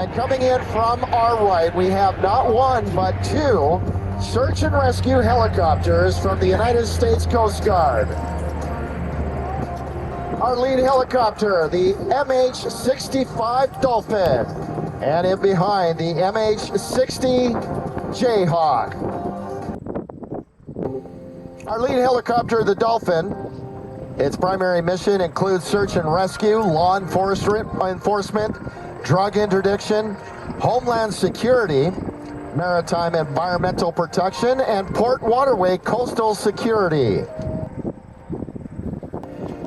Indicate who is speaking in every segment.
Speaker 1: And coming in from our right, we have not one, but two search and rescue helicopters from the United States Coast Guard. Our lead helicopter, the MH-65 Dolphin, and in behind, the MH-60 Jayhawk. Our lead helicopter, the Dolphin, its primary mission includes search and rescue, law enforcement, drug interdiction, homeland security, maritime environmental protection, and port waterway coastal security.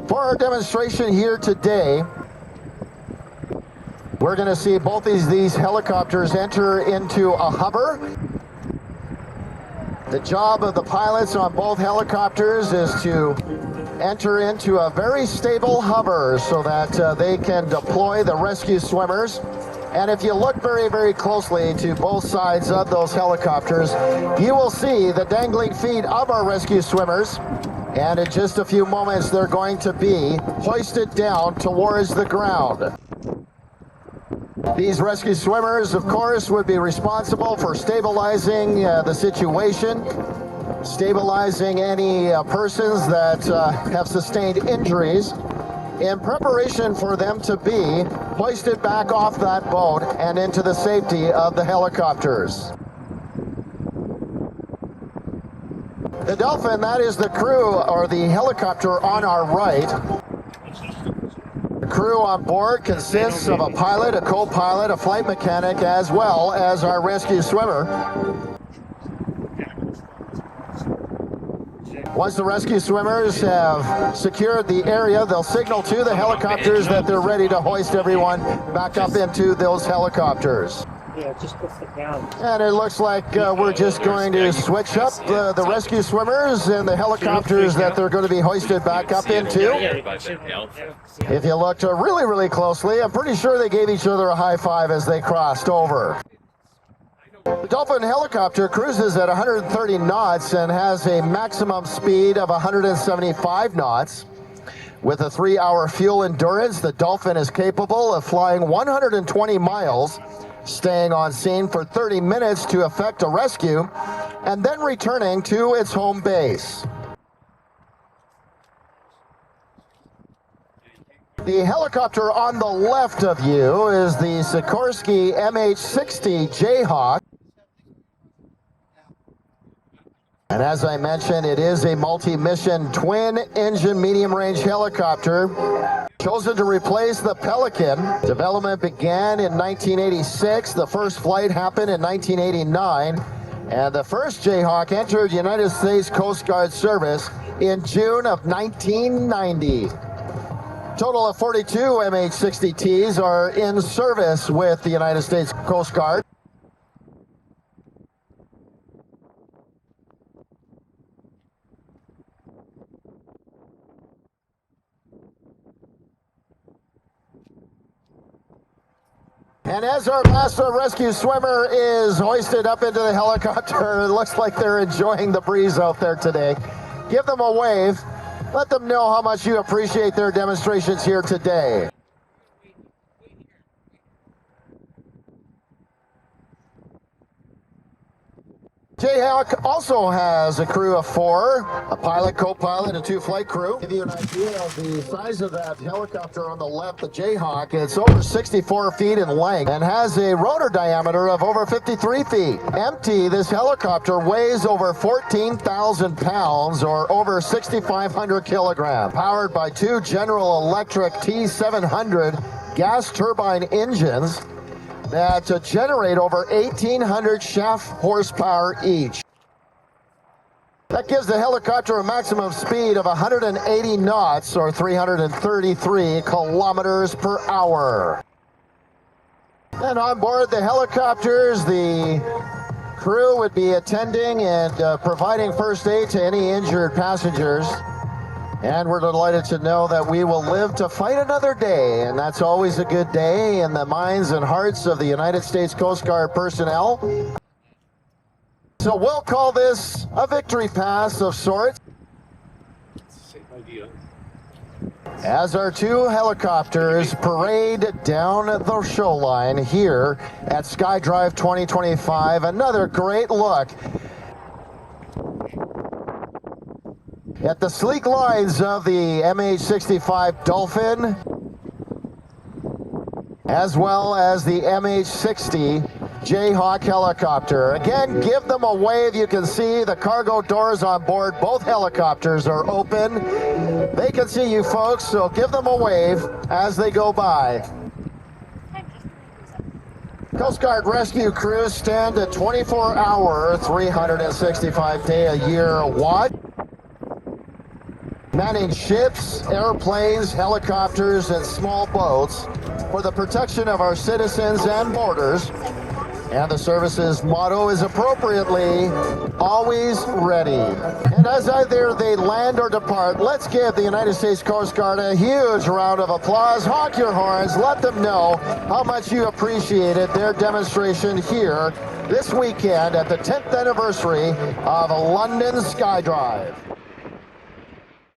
Speaker 1: For our demonstration here today, we're going to see both these helicopters enter into a hover. The job of the pilots on both helicopters is to enter into a very stable hover so that they can deploy the rescue swimmers. And if you look very, very closely to both sides of those helicopters, you will see the dangling feet of our rescue swimmers. And in just a few moments, they're going to be hoisted down towards the ground. These rescue swimmers, of course, would be responsible for stabilizing the situation, stabilizing any persons that have sustained injuries, in preparation for them to be hoisted back off that boat and into the safety of the helicopters. The Dolphin, that is the crew, or the helicopter on our right. The crew on board consists of a pilot, a co-pilot, a flight mechanic, as well as our rescue swimmer. Once the rescue swimmers have secured the area, they'll signal to the helicopters that they're ready to hoist everyone back up into those helicopters.
Speaker 2: Yeah, just puts it down.
Speaker 1: And it looks like we're just going to switch up the rescue swimmers and the helicopters that they're going to be hoisted back up into. If you looked really, really closely, I'm pretty sure they gave each other a high five as they crossed over. The Dolphin helicopter cruises at 130 knots and has a maximum speed of 175 knots. With a 3-hour fuel endurance, the Dolphin is capable of flying 120 miles, staying on scene for 30 minutes to effect a rescue, and then returning to its home base. The helicopter on the left of you is the Sikorsky MH-60 Jayhawk. And as I mentioned, it is a multi-mission twin-engine medium-range helicopter chosen to replace the Pelican. Development began in 1986. The first flight happened in 1989. And the first Jayhawk entered United States Coast Guard service in June of 1990. Total of 42 MH-60Ts are in service with the United States Coast Guard. And as our last rescue swimmer is hoisted up into the helicopter, it looks like they're enjoying the breeze out there today. Give them a wave. Let them know how much you appreciate their demonstrations here today. Jayhawk also has a crew of 4, a pilot, co-pilot, and 2 flight crew. To give you an idea of the size of that helicopter on the left, the Jayhawk, it's over 64 feet in length and has a rotor diameter of over 53 feet. Empty, this helicopter weighs over 14,000 pounds or over 6,500 kilograms. Powered by 2 General Electric T700 gas turbine engines that generate over 1,800 shaft horsepower each. That gives the helicopter a maximum speed of 180 knots or 333 kilometers per hour. And on board the helicopters, the crew would be attending and providing first aid to any injured passengers. And we're delighted to know that we will live to fight another day, and that's always a good day in the minds and hearts of the United States Coast Guard personnel. So we'll call this a victory pass of sorts. As our two helicopters parade down the shoreline here at Skydrive 2025, another great look at the sleek lines of the MH-65 Dolphin, as well as the MH-60 Jayhawk helicopter. Again, give them a wave. You can see the cargo doors on board. Both helicopters are open. They can see you folks, so give them a wave as they go by. Coast Guard rescue crews stand a 24-hour, 365-day-a-year watch, manning ships, airplanes, helicopters, and small boats for the protection of our citizens and borders. And the service's motto is appropriately, always ready. And as either they land or depart, let's give the United States Coast Guard a huge round of applause. Honk your horns, let them know how much you appreciated their demonstration here this weekend at the 10th anniversary of London Skydrive.